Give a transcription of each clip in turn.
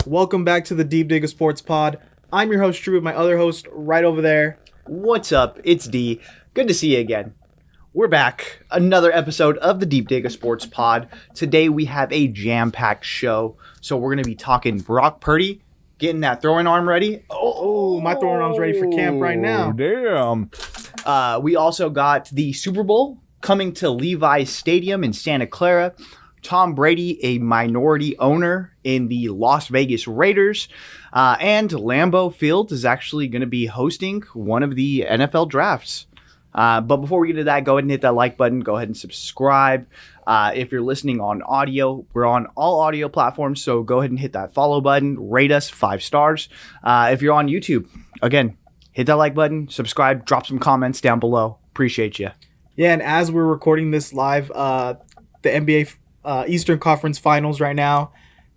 Welcome back to the Deep Digger Sports Pod. I'm your host, Drew, with my other host right over there. What's up? It's D. Good to see you again. We're back. Another episode of the Deep Digger Sports Pod. Today we have a jam-packed show. So we're going to be talking Brock Purdy, getting that throwing arm ready. Oh, my throwing arm's ready for camp right now. Damn. We also got the Super Bowl coming to Levi Stadium in Santa Clara. Tom Brady, a minority owner in the Las Vegas Raiders. And Lambeau Field is actually going to be hosting one of the NFL drafts. But before we get to that, go ahead and hit that like button. Go ahead and subscribe. If you're listening on audio, we're on all audio platforms. So go ahead and hit that follow button. Rate us 5 stars. If you're on YouTube, again, hit that like button, subscribe, drop some comments down below. Appreciate you. Yeah, and as we're recording this live, the NBA Eastern Conference Finals right now,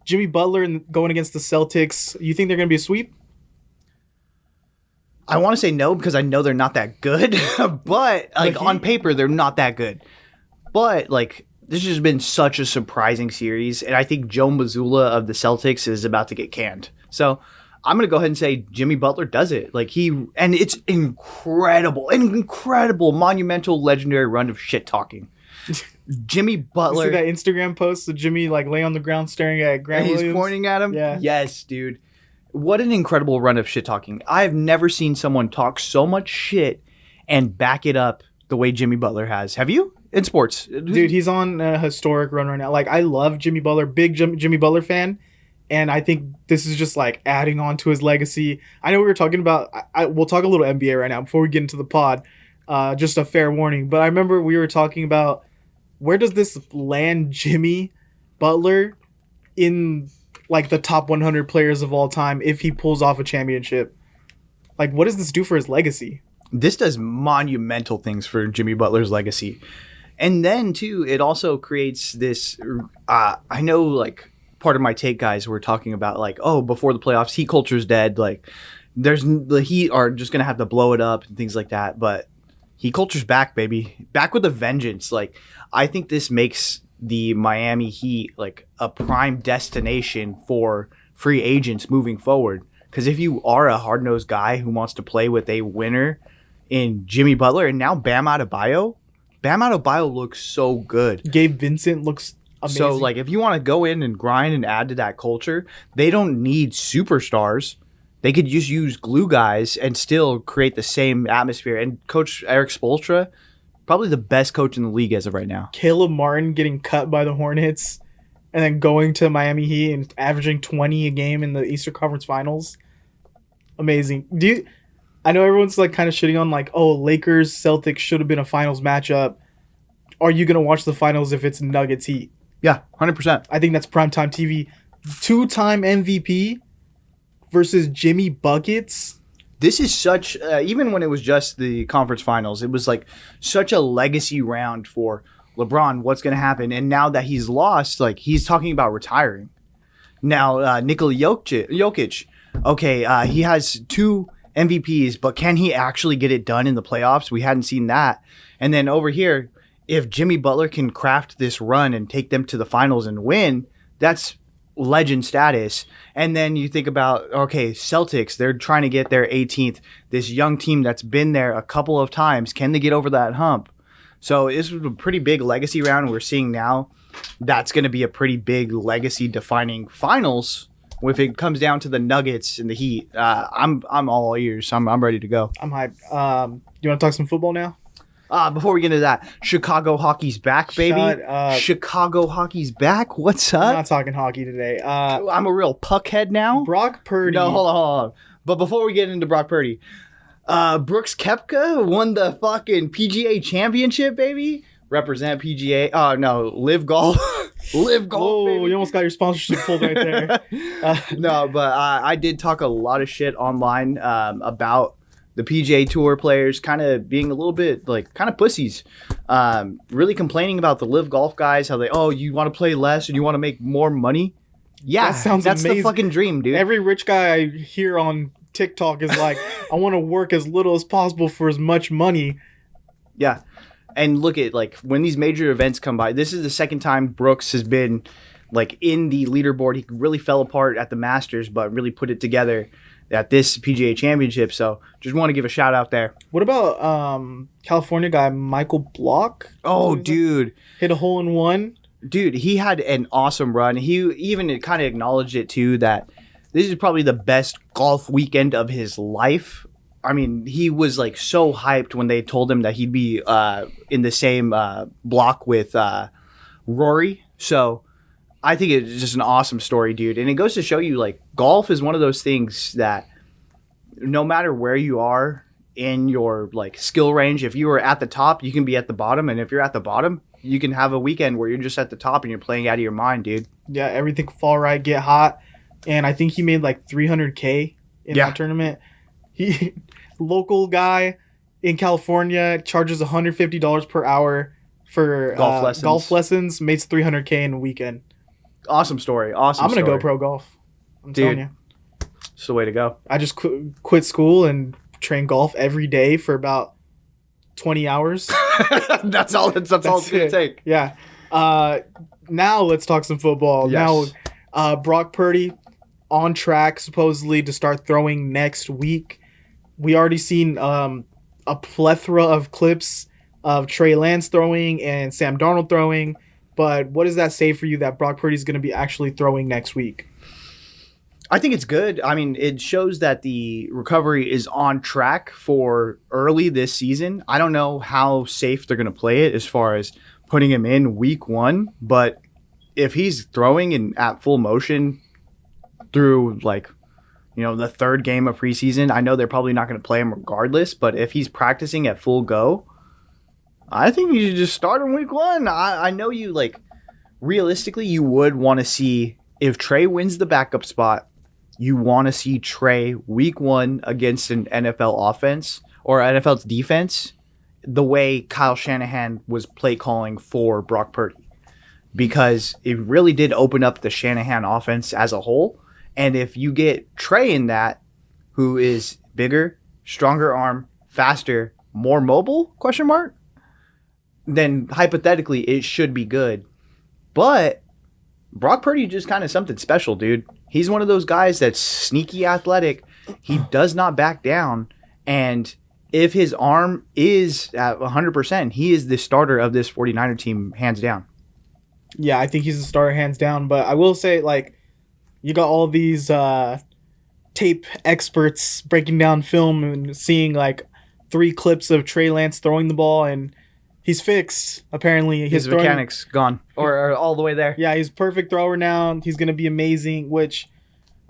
Jimmy Butler going against the Celtics. You think they're going to be a sweep? I want to say no because I know they're not that good, but on paper they're not that good. But this has been such a surprising series, and I think Joe Mazzulla of the Celtics is about to get canned. So I'm gonna go ahead and say Jimmy Butler does it. And it's an incredible, monumental, legendary run of shit talking. Jimmy Butler. You see that Instagram post of Jimmy lay on the ground staring at Grant Williams? He's pointing at him? Yeah. Yes, dude. What an incredible run of shit talking. I have never seen someone talk so much shit and back it up the way Jimmy Butler has. Have you? In sports. Dude, he's on a historic run right now. I love Jimmy Butler, big Jimmy Butler fan. And I think this is just adding on to his legacy. I know we were talking about, we'll talk a little NBA right now before we get into the pod. Just a fair warning. But I remember we were talking about where does this land Jimmy Butler in the top 100 players of all time if he pulls off a championship? What does this do for his legacy? This does monumental things for Jimmy Butler's legacy. And then, too, it also creates this, I know, part of my take guys were talking about, before the playoffs, heat culture's dead. The Heat are just going to have to blow it up and things like that. But heat culture's back, baby. Back with a vengeance. I think this makes the Miami Heat a prime destination for free agents moving forward. Because if you are a hard-nosed guy who wants to play with a winner in Jimmy Butler and now Bam Adebayo looks so good. Gabe Vincent looks amazing. So if you want to go in and grind and add to that culture, they don't need superstars. They could just use glue guys and still create the same atmosphere. And Coach Eric Spoelstra, probably the best coach in the league as of right now. Caleb Martin getting cut by the Hornets and then going to Miami Heat and averaging 20 a game in the Eastern Conference Finals. Amazing. I know everyone's kind of shitting on Lakers Celtics should have been a finals matchup. Are you going to watch the finals if it's Nuggets Heat? Yeah, 100%. I think that's primetime TV. 2-time MVP versus Jimmy Buckets. This is such, even when it was just the conference finals, it was such a legacy round for LeBron. What's going to happen? And now that he's lost, he's talking about retiring. Now, Nikola Jokic, okay, he has 2 MVPs, but can he actually get it done in the playoffs? We hadn't seen that. And then over here, if Jimmy Butler can craft this run and take them to the finals and win, that's legend status. And then you think about, okay, Celtics, they're trying to get their 18th. This young team that's been there a couple of times, can they get over that hump? So this was a pretty big legacy round. We're seeing now that's going to be a pretty big legacy-defining finals. If it comes down to the Nuggets and the Heat, I'm all ears. I'm ready to go. I'm hyped. You want to talk some football now? Before we get into that, Chicago hockey's back, baby. Shut up. Chicago hockey's back. What's up? I'm not talking hockey today. I'm a real puckhead now. Brock Purdy. No, hold on. But before we get into Brock Purdy, Brooks Koepka won the fucking PGA Championship, baby. Represent PGA. Oh, no. Live Golf. Live Golf, Oh, baby. you almost got your sponsorship pulled right there. No, but I did talk a lot of shit online about the PGA Tour players kind of being a little bit kind of pussies, really complaining about the Live Golf guys, how you want to play less and you want to make more money. Yeah, that's amazing. The fucking dream, dude. Every rich guy I hear on TikTok is I want to work as little as possible for as much money. Yeah. And look at when these major events come by, this is the second time Brooks has been like in the leaderboard. He really fell apart at the Masters, but really put it together at this PGA Championship. So just want to give a shout out there. What about California guy Michael Block? Oh, dude. Hit a hole in one. Dude, he had an awesome run. He even kind of acknowledged it too, that this is probably the best golf weekend of his life. I mean, he was like so hyped when they told him that he'd be in the same block with Rory. So I think it's just an awesome story, dude. And it goes to show you, like, golf is one of those things that no matter where you are in your like skill range, if you are at the top, you can be at the bottom. And if you're at the bottom, you can have a weekend where you're just at the top and you're playing out of your mind, dude. Yeah, everything fall right, get hot. And I think he made like $300K in that tournament. He local guy in California charges $150 per hour for golf lessons, makes $300K in a weekend. Awesome story. Awesome. I'm gonna go pro golf. I'm telling you, it's the way to go. I just quit school and train golf every day for about 20 hours. That's all it's gonna take. Yeah. Now let's talk some football. Yes. Now, Brock Purdy on track supposedly to start throwing next week. We already seen a plethora of clips of Trey Lance throwing and Sam Darnold throwing. But what does that say for you that Brock Purdy is going to be actually throwing next week? I think it's good. I mean, it shows that the recovery is on track for early this season. I don't know how safe they're going to play it as far as putting him in week 1, but if he's throwing and at full motion through like, you know, the third game of preseason, I know they're probably not going to play him regardless, but if he's practicing at full go, I think you should just start in week 1. I know you, like, realistically, you would want to see, if Trey wins the backup spot, you want to see Trey week 1 against an NFL offense or NFL's defense the way Kyle Shanahan was play calling for Brock Purdy, because it really did open up the Shanahan offense as a whole. And if you get Trey in that, who is bigger, stronger arm, faster, more mobile, then hypothetically it should be good. But Brock Purdy is just kind of something special, dude. He's one of those guys that's sneaky athletic. He does not back down. And if his arm is at 100%, he is the starter of this 49er team, hands down. Yeah, I think he's the starter, hands down. But I will say, like, you got all these tape experts breaking down film and seeing, like, 3 clips of Trey Lance throwing the ball, and he's fixed. Apparently, his mechanics gone or all the way there. Yeah, he's a perfect thrower now. He's gonna be amazing. Which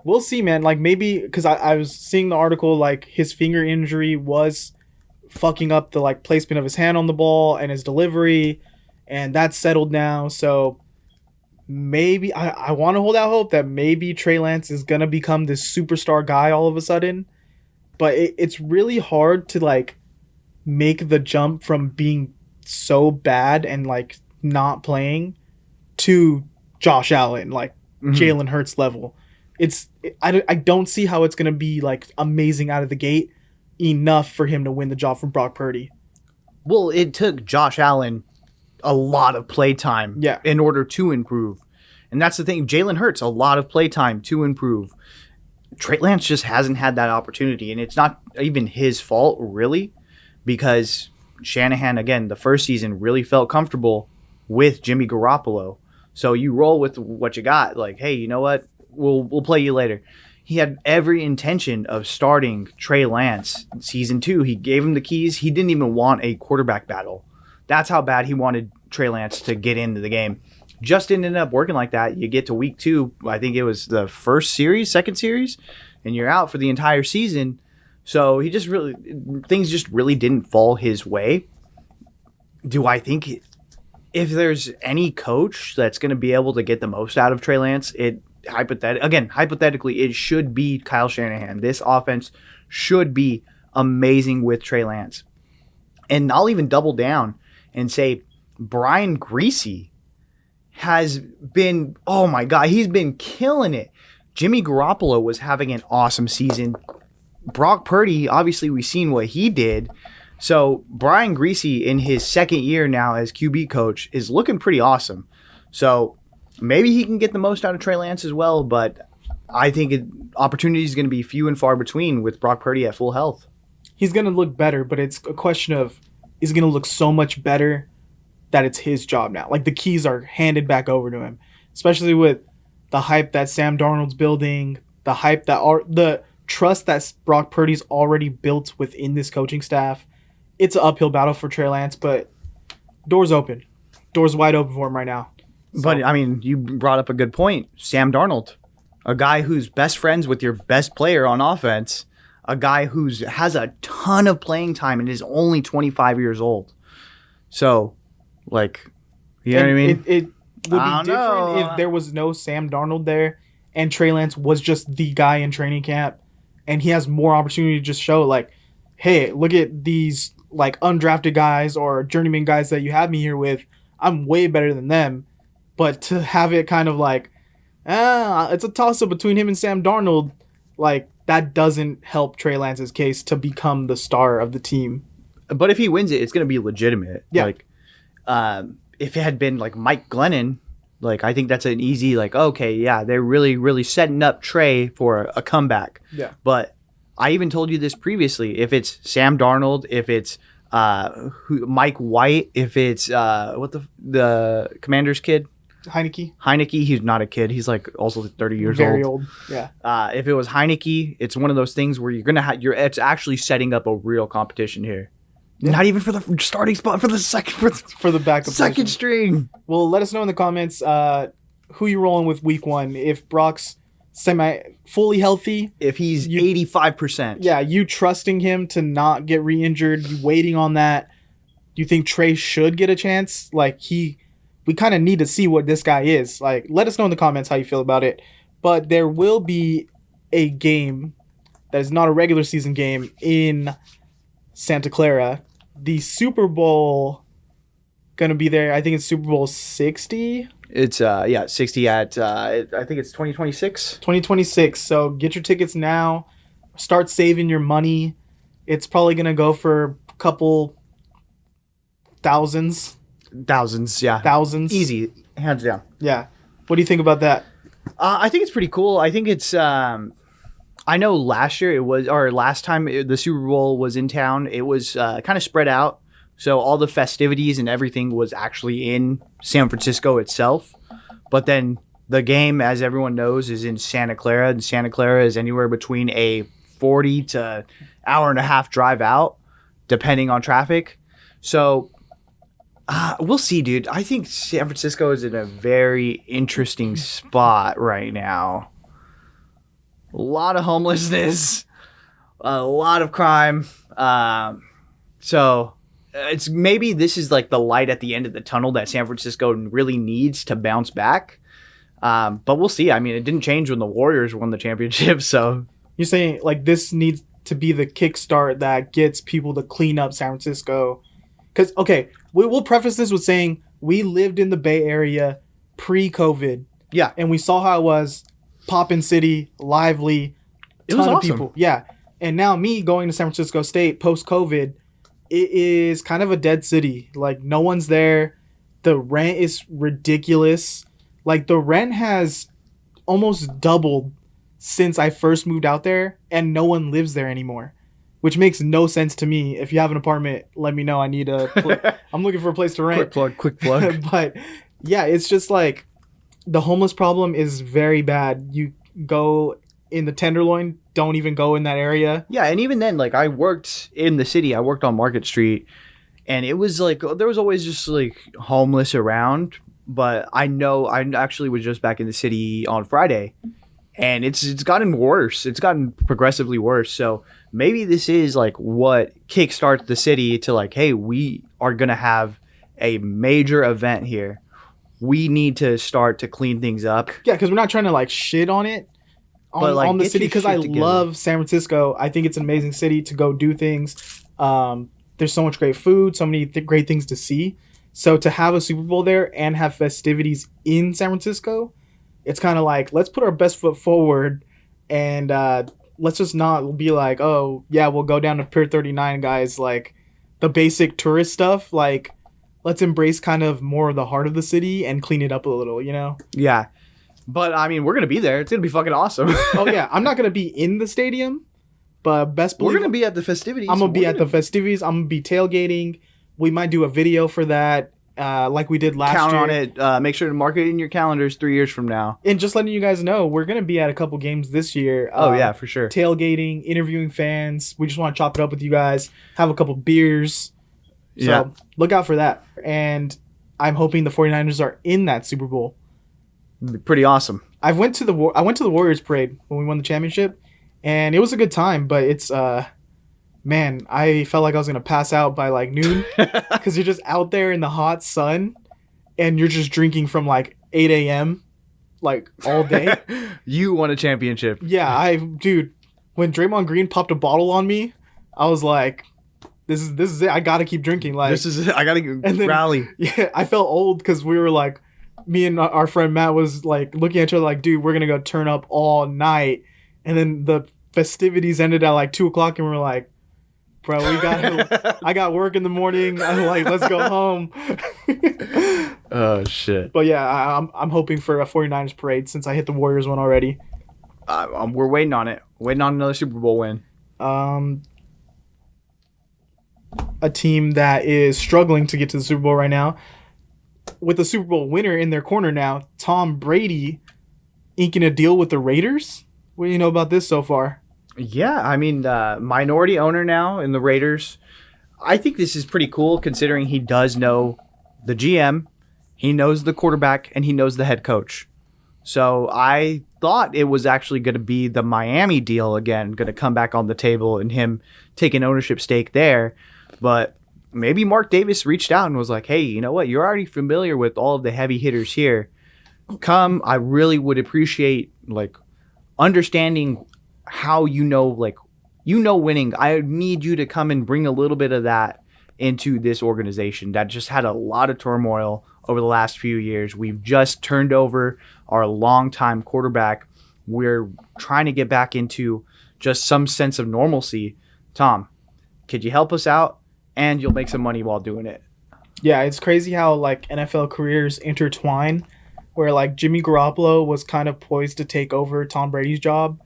we'll see, man. Like, maybe because I was seeing the article, like, his finger injury was fucking up the, like, placement of his hand on the ball and his delivery, and that's settled now. So maybe I want to hold out hope that maybe Trey Lance is gonna become this superstar guy all of a sudden. But it's really hard to, like, make the jump from being so bad and, like, not playing to Josh Allen, like, Jalen Hurts level. I don't see how it's going to be, like, amazing out of the gate enough for him to win the job from Brock Purdy. Well, it took Josh Allen a lot of play time in order to improve. And that's the thing. Jalen Hurts, a lot of play time to improve. Trey Lance just hasn't had that opportunity, and it's not even his fault, really, because Shanahan, again, the first season really felt comfortable with Jimmy Garoppolo. So you roll with what you got. Like, hey, you know what? We'll play you later. He had every intention of starting Trey Lance season 2. He gave him the keys. He didn't even want a quarterback battle. That's how bad he wanted Trey Lance to get into the game. Just didn't end up working like that. You get to week 2. I think it was the second series, and you're out for the entire season. So things just really didn't fall his way. Do I think if there's any coach that's going to be able to get the most out of Trey Lance, hypothetically, it should be Kyle Shanahan. This offense should be amazing with Trey Lance. And I'll even double down and say Brian Greasy has been, oh my God, he's been killing it. Jimmy Garoppolo was having an awesome season. Brock Purdy, obviously we've seen what he did. So Brian Greasy in his second year now as QB coach is looking pretty awesome. So maybe he can get the most out of Trey Lance as well, but I think opportunity is going to be few and far between with Brock Purdy at full health. He's going to look better, but it's a question of, is he going to look so much better that it's his job now? Like, the keys are handed back over to him, especially with the hype that Sam Darnold's building, the hype the trust that Brock Purdy's already built within this coaching staff. It's an uphill battle for Trey Lance, but doors open. Doors wide open for him right now. So, but, I mean, you brought up a good point. Sam Darnold, a guy who's best friends with your best player on offense, a guy who has a ton of playing time and is only 25 years old. So, like, you know what I mean? It would be different if there was no Sam Darnold there and Trey Lance was just the guy in training camp and he has more opportunity to just show, like, hey, look at these, like, undrafted guys or journeyman guys that you have me here with. I'm way better than them. But to have it kind of like, it's a toss-up between him and Sam Darnold, like, that doesn't help Trey Lance's case to become the star of the team. But if he wins it, it's going to be legitimate. Yeah. Like, if it had been like Mike Glennon, like, I think that's an easy, like, okay, yeah, they're really, really setting up Trey for a comeback. Yeah. But I even told you this previously. If it's Sam Darnold, if it's Mike White, if it's the Commander's kid, Heineke, he's not a kid. He's like also 30 years Very old. Yeah. If it was Heineke, it's one of those things where you're gonna have it's actually setting up a real competition here. Yeah. Not even for the starting spot, for the second for the backup second position. string. Well, let us know in the comments who you rolling with week 1. If Brock's fully healthy, if he's 85%, yeah, you trusting him to not get re-injured, you waiting on that. Do you think Trey should get a chance? Like, we kind of need to see what this guy is. Like, let us know in the comments how you feel about it. But there will be a game that is not a regular season game in Santa Clara. The Super Bowl going to be there. I think it's Super Bowl 60. It's 60 at I think it's 2026. 2026. So get your tickets now. Start saving your money. It's probably going to go for a couple thousands. Yeah. Thousands. Easy. Hands down. Yeah. What do you think about that? I think it's pretty cool. I think it's I know last year last time the Super Bowl was in town, it was kind of spread out. So all the festivities and everything was actually in San Francisco itself. But then the game, as everyone knows, is in Santa Clara. And Santa Clara is anywhere between a 40 to hour and a half drive out, depending on traffic. So we'll see, dude. I think San Francisco is in a very interesting spot right now. A lot of homelessness, a lot of crime. So it's maybe this is like the light at the end of the tunnel that San Francisco really needs to bounce back. But we'll see. I mean, it didn't change when the Warriors won the championship. So you're saying like this needs to be the kickstart that gets people to clean up San Francisco. Because, okay, we'll preface this with saying we lived in the Bay Area pre-COVID. Yeah. And we saw how it was. Poppin' city, lively, ton of people. Yeah. And now me going to San Francisco State post-COVID, it is kind of a dead city. Like, no one's there. The rent is ridiculous. Like, the rent has almost doubled since I first moved out there, and no one lives there anymore, which makes no sense to me. If you have an apartment, let me know. I need I'm looking for a place to rent. Quick plug. But, yeah, it's just like the homeless problem is very bad. You go in the Tenderloin, don't even go in that area. Yeah, and even then, like, I worked in the city. I worked on Market Street, and it was like there was always just like homeless around. But I know I actually was just back in the city on Friday, and it's gotten worse. It's gotten progressively worse. So maybe this is like what kickstarts the city to like, hey, we are gonna have a major event here. We need to start to clean things up. Yeah, because we're not trying to like shit on it. On the city, because I love San Francisco. I think it's an amazing city to go do things. There's so much great food, so many great things to see. So to have a Super Bowl there and have festivities in San Francisco, it's kind of like, let's put our best foot forward and let's just not be like, oh, yeah, we'll go down to Pier 39, guys. Like, the basic tourist stuff, like, let's embrace kind of more of the heart of the city and clean it up a little, you know? Yeah. But, I mean, we're going to be there. It's going to be fucking awesome. Oh, yeah. I'm not going to be in the stadium, but best believe We're going to be at the festivities. I'm going to be at the festivities. I'm going to be tailgating. We might do a video for that, like we did last year. Count on it. Make sure to mark it in your calendars 3 years from now. And just letting you guys know, we're going to be at a couple games this year. Oh, yeah, for sure. Tailgating, interviewing fans. We just want to chop it up with you guys, have a couple beers. So look out for that. And I'm hoping the 49ers are in that Super Bowl. Pretty awesome. I went to the Warriors parade when we won the championship, and it was a good time, but it's man, I felt like I was going to pass out by like noon because you're just out there in the hot sun and you're just drinking from like 8 a.m. like all day. You won a championship. Yeah, dude, when Draymond Green popped a bottle on me, I was like, this is it. I got to keep drinking. Like, this is it. I got to rally. Yeah, I felt old because we were like, me and our friend Matt was like looking at each other like, dude, we're going to go turn up all night. And then the festivities ended at like 2 o'clock and we were like, bro, I got work in the morning. I'm like, let's go home. Oh, shit. But yeah, I'm hoping for a 49ers parade since I hit the Warriors one already. We're waiting on it. Waiting on another Super Bowl win. A team that is struggling to get to the Super Bowl right now, with the Super Bowl winner in their corner now, Tom Brady inking a deal with the Raiders. What do you know about this so far? Yeah, I mean, minority owner now in the Raiders. I think this is pretty cool considering he does know the GM, he knows the quarterback, and he knows the head coach. So I thought it was actually going to be the Miami deal again, going to come back on the table and him take an ownership stake there. But maybe Mark Davis reached out and was like, hey, you know what? You're already familiar with all of the heavy hitters here. Come, I really would appreciate like understanding how winning. I need you to come and bring a little bit of that into this organization that just had a lot of turmoil over the last few years. We've just turned over our longtime quarterback. We're trying to get back into just some sense of normalcy. Tom, could you help us out? And you'll make some money while doing it. Yeah, it's crazy how like NFL careers intertwine, where like Jimmy Garoppolo was kind of poised to take over Tom Brady's job.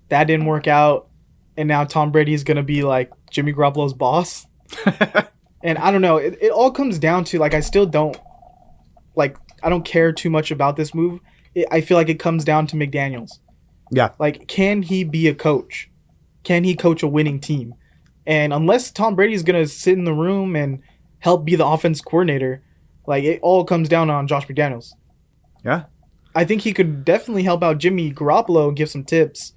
That didn't work out. And now Tom Brady is going to be like Jimmy Garoppolo's boss. And I don't know. It all comes down to like, I don't care too much about this move. I feel like it comes down to McDaniels. Yeah. Like, can he be a coach? Can he coach a winning team? And unless Tom Brady is going to sit in the room and help be the offense coordinator, like it all comes down on Josh McDaniels. Yeah. I think he could definitely help out Jimmy Garoppolo and give some tips,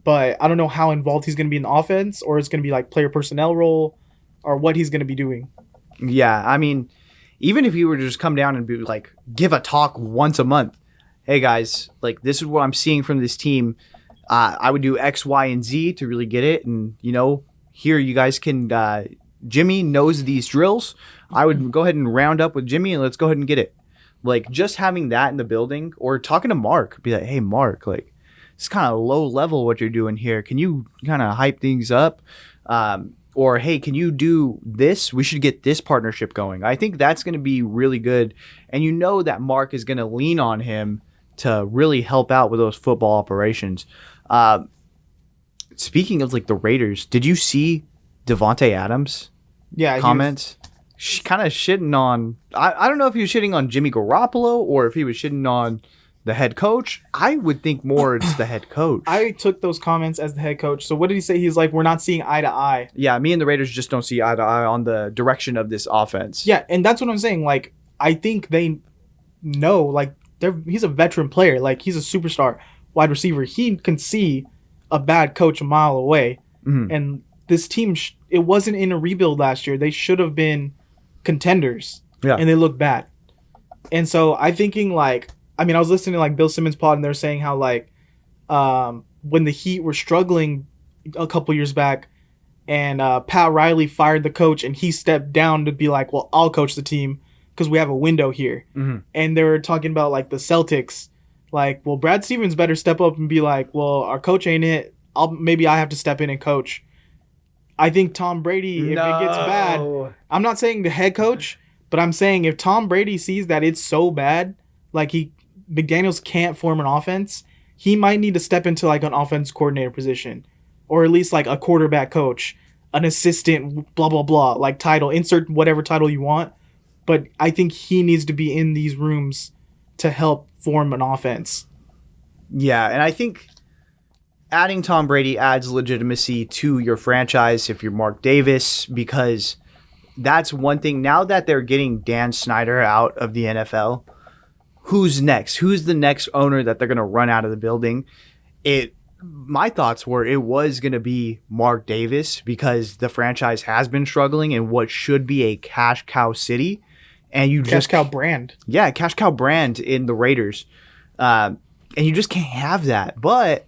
but I don't know how involved he's going to be in the offense, or it's going to be like player personnel role, or what he's going to be doing. Yeah, I mean, even if he were to just come down and be like, give a talk once a month. Hey guys, like this is what I'm seeing from this team. I would do X, Y, and Z to really get it, and here you guys can. Jimmy knows these drills. I would go ahead and round up with Jimmy and let's go ahead and get it. Like just having that in the building, or talking to Mark, be like, hey Mark, like it's kind of low level what you're doing here. Can you kind of hype things up? Or hey, can you do this? We should get this partnership going. I think that's going to be really good, and that Mark is going to lean on him to really help out with those football operations. Speaking of like the Raiders, did you see Devontae Adams? Yeah, comments. Kind of shitting on. I don't know if he was shitting on Jimmy Garoppolo or if he was shitting on the head coach. I would think more it's the head coach. I took those comments as the head coach. So what did he say? He's like, we're not seeing eye to eye. Yeah, me and the Raiders just don't see eye to eye on the direction of this offense. Yeah, and that's what I'm saying. Like, I think they know. Like, he's a veteran player. Like, he's a superstar wide receiver. He can see a bad coach a mile away. Mm-hmm. And this team, it wasn't in a rebuild last year. They should have been contenders. Yeah. And they look bad. And so I'm thinking like, I was listening to like Bill Simmons' pod, and they're saying how like when the Heat were struggling a couple years back, and Pat Riley fired the coach, and he stepped down to be like, well, I'll coach the team because we have a window here. Mm-hmm. And they were talking about like the Celtics, like, well, Brad Stevens better step up and be like, well, our coach ain't it. Maybe I have to step in and coach. I think Tom Brady, if it gets bad, I'm not saying the head coach, But I'm saying if Tom Brady sees that it's so bad, like McDaniels can't form an offense, he might need to step into like an offense coordinator position, or at least like a quarterback coach, an assistant, blah, blah, blah, like title, insert whatever title you want. But I think he needs to be in these rooms to help form an offense. Yeah, and I think adding Tom Brady adds legitimacy to your franchise if you're Mark Davis, because that's one thing. Now that they're getting Dan Snyder out of the NFL, who's next? Who's the next owner that they're going to run out of the building? My thoughts were it was going to be Mark Davis, because the franchise has been struggling in what should be a cash cow city. And you cash cow brand. Yeah, cash cow brand in the Raiders. And you just can't have that. But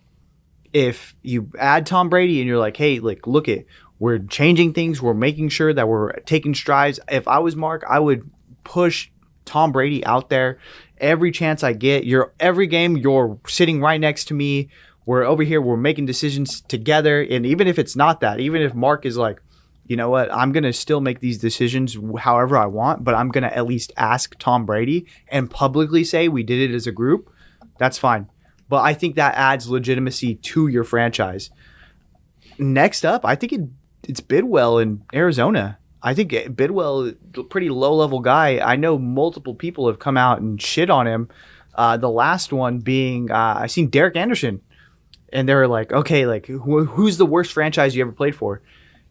if you add Tom Brady and you're like, hey, like, look it, we're changing things. We're making sure that we're taking strides. If I was Mark, I would push Tom Brady out there every chance I get. Every game, you're sitting right next to me. We're over here. We're making decisions together. And even if it's not that, even if Mark is like, you know what, I'm going to still make these decisions however I want, but I'm going to at least ask Tom Brady and publicly say we did it as a group, that's fine. But I think that adds legitimacy to your franchise. Next up, I think it's Bidwell in Arizona. I think Bidwell, a pretty low-level guy. I know multiple people have come out and shit on him. The last one being, I seen Derek Anderson. And they were like, okay, like who's the worst franchise you ever played for?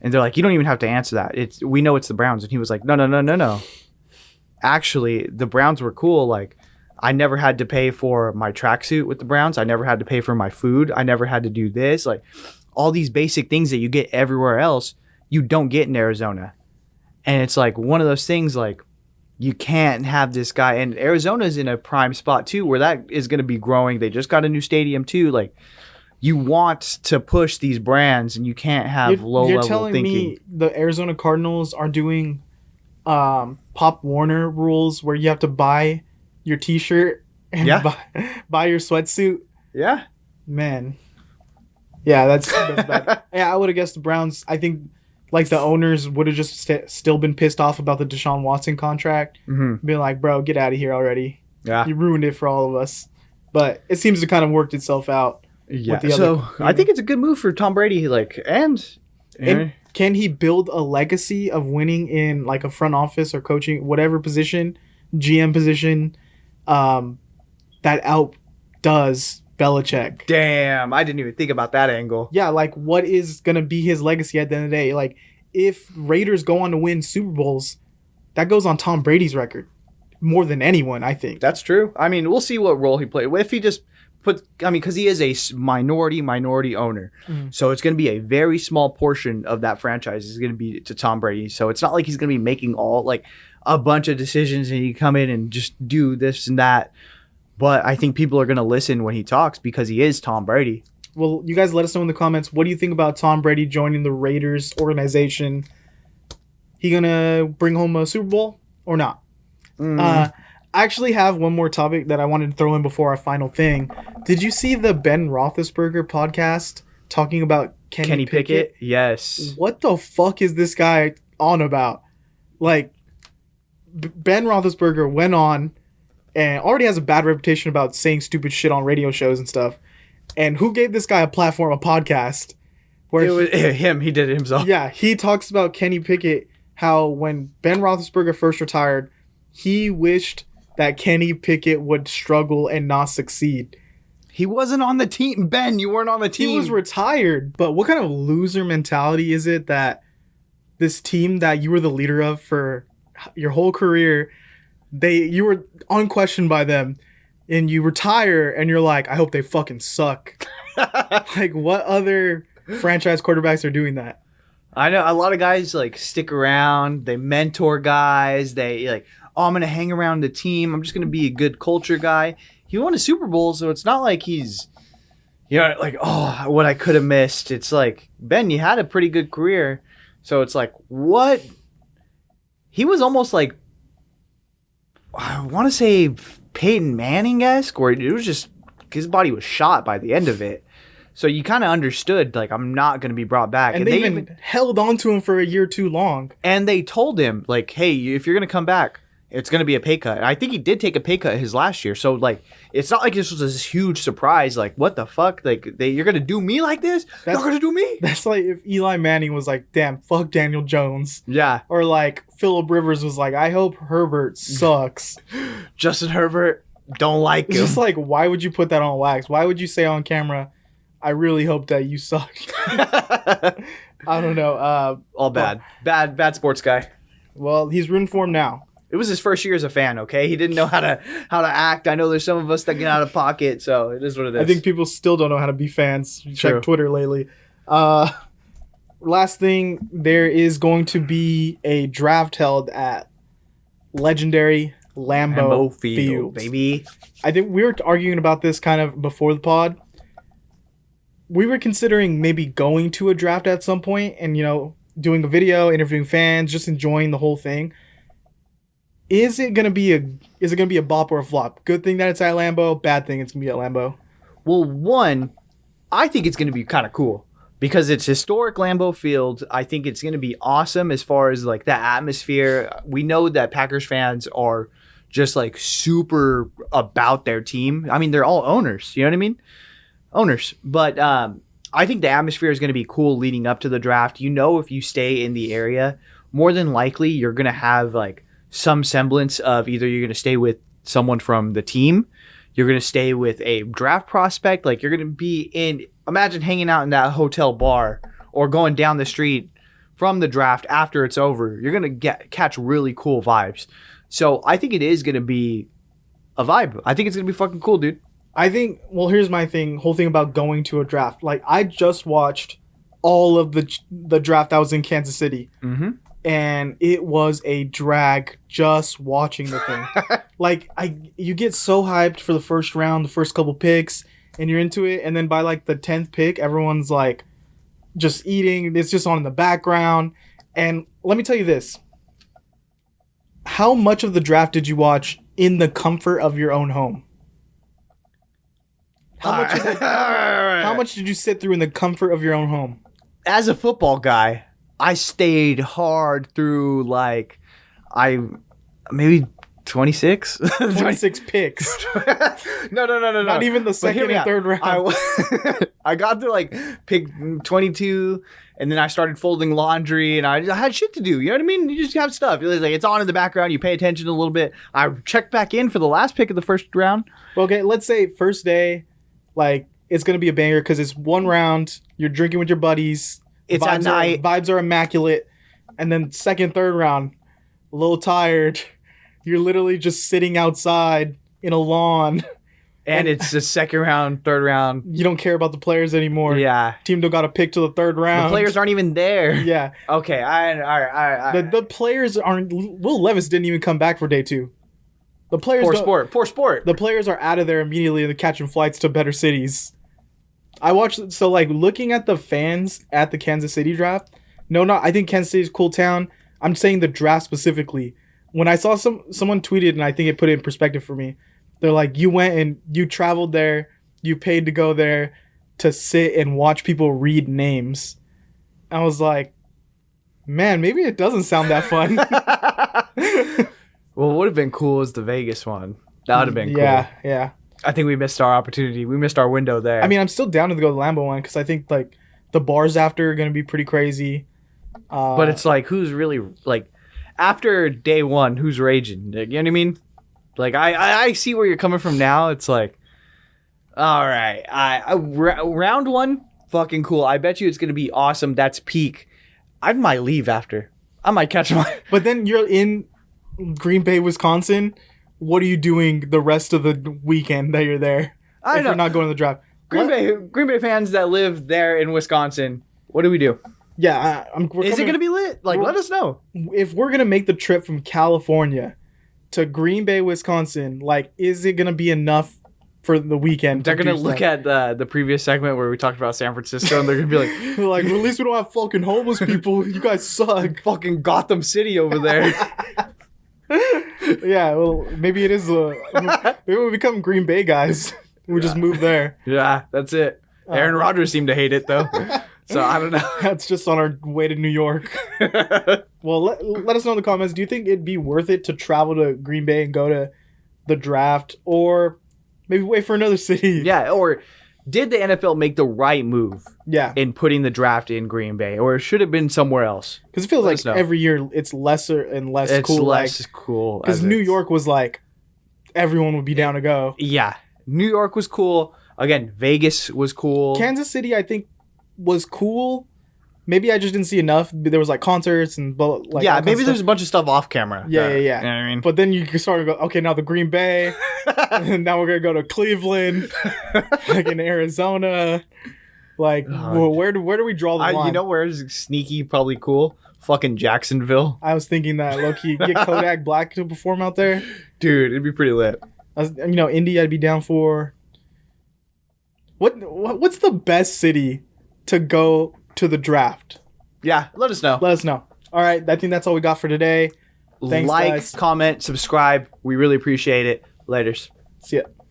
And they're like, you don't even have to answer that. We know it's the Browns. And he was like, no. Actually, the Browns were cool. Like, I never had to pay for my tracksuit with the Browns. I never had to pay for my food. I never had to do this. Like, all these basic things that you get everywhere else, you don't get in Arizona. And it's like one of those things, like, you can't have this guy. And Arizona's in a prime spot, too, where that is going to be growing. They just got a new stadium, too. Like, you want to push these brands, and you can't have low-level thinking. You're telling me the Arizona Cardinals are doing Pop Warner rules where you have to buy your T-shirt and buy your sweatsuit? Yeah. Man. Yeah, that's bad. Yeah, I would have guessed the Browns. I think like the owners would have just still been pissed off about the Deshaun Watson contract. Mm-hmm. Being like, bro, get out of here already. Yeah. You ruined it for all of us. But it seems to kind of worked itself out. Yeah, so I think it's a good move for Tom Brady. Like, and can he build a legacy of winning in like a front office or coaching, whatever position, GM position, that outdoes Belichick? Damn, I didn't even think about that angle. Yeah, like what is gonna be his legacy at the end of the day? Like, if Raiders go on to win Super Bowls, that goes on Tom Brady's record more than anyone, I think. That's true. I mean, we'll see what role he plays. If he just because he is a minority owner. Mm. So it's going to be a very small portion of that franchise is going to be to Tom Brady. So it's not like he's going to be making all like a bunch of decisions and he come in and just do this and that. But I think people are going to listen when he talks because he is Tom Brady. Well, you guys let us know in the comments. What do you think about Tom Brady joining the Raiders organization? He going to bring home a Super Bowl or not? I actually have one more topic that I wanted to throw in before our final thing. Did you see the Ben Roethlisberger podcast talking about Kenny Pickett? Yes. What the fuck is this guy on about? Like, Ben Roethlisberger went on and already has a bad reputation about saying stupid shit on radio shows and stuff. And who gave this guy a platform, a podcast? Where it was him. He did it himself. Yeah, he talks about Kenny Pickett, how when Ben Roethlisberger first retired, he wished that Kenny Pickett would struggle and not succeed. He wasn't on the team. Ben, you weren't on the team. He was retired. But what kind of loser mentality is it that this team that you were the leader of for your whole career, you were unquestioned by them, and you retire and you're like, I hope they fucking suck. Like, what other franchise quarterbacks are doing that? I know a lot of guys like stick around. They mentor guys. They like, oh, I'm going to hang around the team. I'm just going to be a good culture guy. He won a Super Bowl, so it's not like he's, you know, like, oh, what I could have missed. It's like, Ben, you had a pretty good career. So it's like, what? He was almost like, I want to say Peyton Manning-esque, where it was just, his body was shot by the end of it. So you kind of understood, like, I'm not going to be brought back. And they even held on to him for a year too long. And they told him, like, hey, if you're going to come back, it's going to be a pay cut. And I think he did take a pay cut his last year. So, like, it's not like this was this huge surprise. Like, what the fuck? Like, you're going to do me like this? You're going to do me? That's like if Eli Manning was like, damn, fuck Daniel Jones. Yeah. Or like Phillip Rivers was like, I hope Herbert sucks. Justin Herbert, don't like It's him. just like, why would you put that on wax? Why would you say on camera, I really hope that you suck? I don't know. All bad. Bad sports guy. Well, he's rooting for him now. It was his first year as a fan, okay? He didn't know how to act. I know there's some of us that get out of pocket, so it is what it is. I think people still don't know how to be fans. True. Check Twitter lately. Last thing, there is going to be a draft held at legendary Lambeau Field, baby. I think we were arguing about this kind of before the pod. We were considering maybe going to a draft at some point and, doing a video, interviewing fans, just enjoying the whole thing. Is it gonna be a bop or a flop? Good thing that it's at Lambeau. Bad thing it's gonna be at Lambeau. Well, one, I think it's going to be kind of cool because it's historic Lambeau Field. I think it's going to be awesome as far as like the atmosphere. We know that Packers fans are just like super about their team. I mean, they're all owners. You know what I mean? Owners. But I think the atmosphere is going to be cool leading up to the draft. If you stay in the area, more than likely you're going to have like some semblance of either you're going to stay with someone from the team, you're going to stay with a draft prospect, like you're going to be imagine hanging out in that hotel bar or going down the street from the draft after it's over. You're going to catch really cool vibes. So I think it is going to be a vibe. I think it's going to be fucking cool, dude. I think, well, here's my whole thing about going to a draft. Like, I just watched all of the draft that was in Kansas City. Mm-hmm. And it was a drag just watching the thing. Like, you get so hyped for the first round, the first couple picks, and you're into it. And then by like the 10th pick, everyone's like just eating. It's just on in the background. And let me tell you this. How much of the draft did you watch in the comfort of your own home? How much did you sit through in the comfort of your own home? As a football guy, I stayed hard through maybe 26? 26 picks. No. Not even the second and third round. I got to like pick 22, and then I started folding laundry, and I had shit to do. You know what I mean? You just have stuff. It's on in the background. You pay attention a little bit. I checked back in for the last pick of the first round. Okay, let's say first day, like, it's going to be a banger because it's one round. You're drinking with your buddies. It's at night. Vibes are immaculate. And then second, third round, a little tired. You're literally just sitting outside in a lawn. And it's the second round, third round. You don't care about the players anymore. Yeah. Team don't got to pick to the third round. The players aren't even there. Yeah. Okay. All right. The players aren't. Will Levis didn't even come back for day 2. The players. Poor sport. The players are out of there immediately and they're catching flights to better cities. I watched, so like looking at the fans at the Kansas City draft. I think Kansas City is a cool town. I'm saying the draft specifically. When I saw someone tweeted, and I think it put it in perspective for me. They're like, you went and you traveled there, you paid to go there to sit and watch people read names. I was like, man, maybe it doesn't sound that fun. Well, what would have been cool is the Vegas one. That would have been cool. Yeah. I think we missed our opportunity. We missed our window there. I mean, I'm still down to go to the Lambeau one because I think like the bars after are going to be pretty crazy. But it's like, who's really like after day one, who's raging? You know what I mean? Like I see where you're coming from now. It's like, all right, round one, fucking cool. I bet you it's going to be awesome. That's peak. I might leave after. I might catch my. But then you're in Green Bay, Wisconsin. What are you doing the rest of the weekend that you're there? I know. You're not going to the draft. Green Bay fans that live there in Wisconsin, what do we do? Yeah, is it going to be lit? Like, let us know. If we're going to make the trip from California to Green Bay, Wisconsin, like, is it going to be enough for the weekend? They're going to look at the previous segment where we talked about San Francisco, and they're going to be like, well, at least we don't have fucking homeless people. You guys suck. Fucking Gotham City over there. Yeah, well, maybe it is. Maybe we become Green Bay guys. We just move there. Yeah, that's it. Aaron Rodgers seemed to hate it, though. So I don't know. That's just on our way to New York. Well, let us know in the comments. Do you think it'd be worth it to travel to Green Bay and go to the draft, or maybe wait for another city? Yeah, or did the NFL make the right move in putting the draft in Green Bay, or should it have been somewhere else? Because it feels like every year it's lesser and less cool. It's less cool. Because New York was like, everyone would be down to go. Yeah. New York was cool. Again, Vegas was cool. Kansas City, I think, was cool. Maybe I just didn't see enough. There was like concerts and like maybe there's a bunch of stuff off camera. Yeah. You know what I mean? But then you can sort of go, okay, now the Green Bay, and now we're gonna go to Cleveland, like in Arizona. Like, where do we draw the line? You know where's sneaky probably cool? Fucking Jacksonville. I was thinking that low-key get Kodak Black to perform out there. Dude, it'd be pretty lit. Indy I'd be down for. What's the best city to go to the draft? Yeah, let us know. All right, I think that's all we got for today. Thanks, guys. Comment, subscribe. We really appreciate it. Laters. See ya.